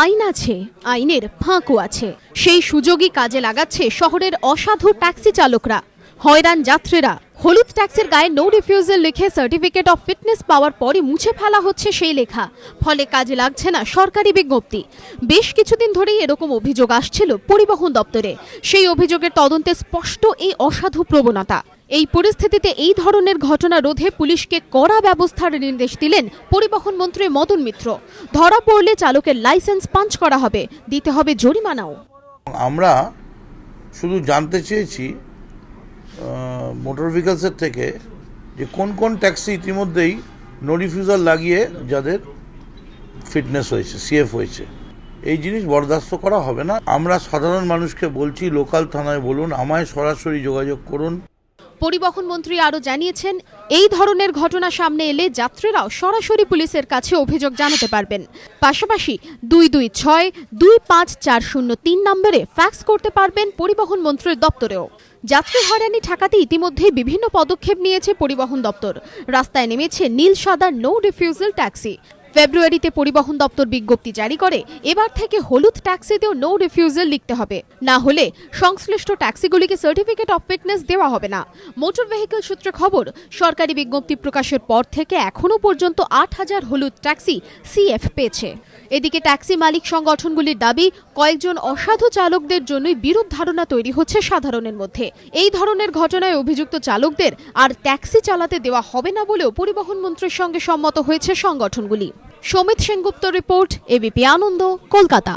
আইন আছে, আইনের ফাঁকও আছে। সেই সুযোগই কাজে লাগাচ্ছে শহরের অসাধু ট্যাক্সি চালকরা। হয়রান যাত্রীরা। হলুদ ট্যাক্সির গায়ে নো রিফিউজাল লিখে সার্টিফিকেট অফ ফিটনেস পাওয়ার পরে মুছে ফেলা হচ্ছে সেই লেখা। ফলে কাজে লাগছে না সরকারি বিজ্ঞপ্তি। বেশ কিছুদিন ধরেই এরকম অভিযোগ আসছিল পরিবহন দপ্তরে। সেই অভিযোগের তদন্তে স্পষ্ট এই অসাধু প্রবণতা। এই পরিস্থিতিতে এই ধরনের ঘটনা রোধে পুলিশকে কড়া ব্যবস্থার নির্দেশ দিলেন পরিবহন মন্ত্রী মদন মিত্র। ধরা পড়লে চালকের লাইসেন্স পাঞ্চ করা হবে, দিতে হবে জরিমানাও। আমরা শুধু জানতে চেয়েছি মোটর ভেহিকলসের থেকে যে কোন কোন ট্যাক্সি ইতিমধ্যেই নো রিফিউজাল লাগিয়ে যাদের ফিটনেস হয়েছে, সিএফ হয়েছে। এই জিনিস বরদাস্ত করা হবে না। আমরা সাধারণ মানুষকে বলছি, লোকাল থানায় বলুন, আমায় সরাসরি যোগাযোগ করুন। পরিবহন মন্ত্রী আরও জানিয়েছেন, এই ধরনের ঘটনা সামনে এলে যাত্রীরাও সরাসরি পুলিশের কাছে অভিযোগ জানাতে পারবেন। পাশাপাশি 226-25403 নম্বরে ফ্যাক্স করতে পারবেন পরিবহন মন্ত্রীর দপ্তরেও। যাত্রী হয়রানি ঠেকাতে ইতিমধ্যেই বিভিন্ন পদক্ষেপ নিয়েছে পরিবহন দপ্তর। রাস্তায় নেমেছে নীল সাদা নো রিফিউজাল ট্যাক্সি। ফেব্রুয়ারিতে পরিবহন দপ্তর বিজ্ঞপ্তি জারি করে এবার থেকে হলুদ ট্যাক্সিতেও নো রিফিউজাল লিখতে হবে, না হলে সংশ্লিষ্ট ট্যাক্সিগুলিকে সার্টিফিকেট অফ ফিটনেস দেওয়া হবে না। মোটর ভেহিকল সূত্রে খবর, সরকারি বিজ্ঞপ্তি প্রকাশের পর থেকে এখনও পর্যন্ত 8,000 হলুদ ট্যাক্সি সিএফ পেয়েছে। এদিকে ট্যাক্সি মালিক সংগঠনগুলির দাবি, কয়েকজন অসাধু চালকদের জন্যই বিরূপ ধারণা তৈরি হচ্ছে সাধারণের মধ্যে। এই ধরনের ঘটনায় অভিযুক্ত চালকদের আর ট্যাক্সি চালাতে দেওয়া হবে না বলেও পরিবহন মন্ত্রীর সঙ্গে সম্মত হয়েছে সংগঠনগুলি। সমিত সেনগুপ্ত রিপোর্ট, এবিপি আনন্দ, কলকাতা।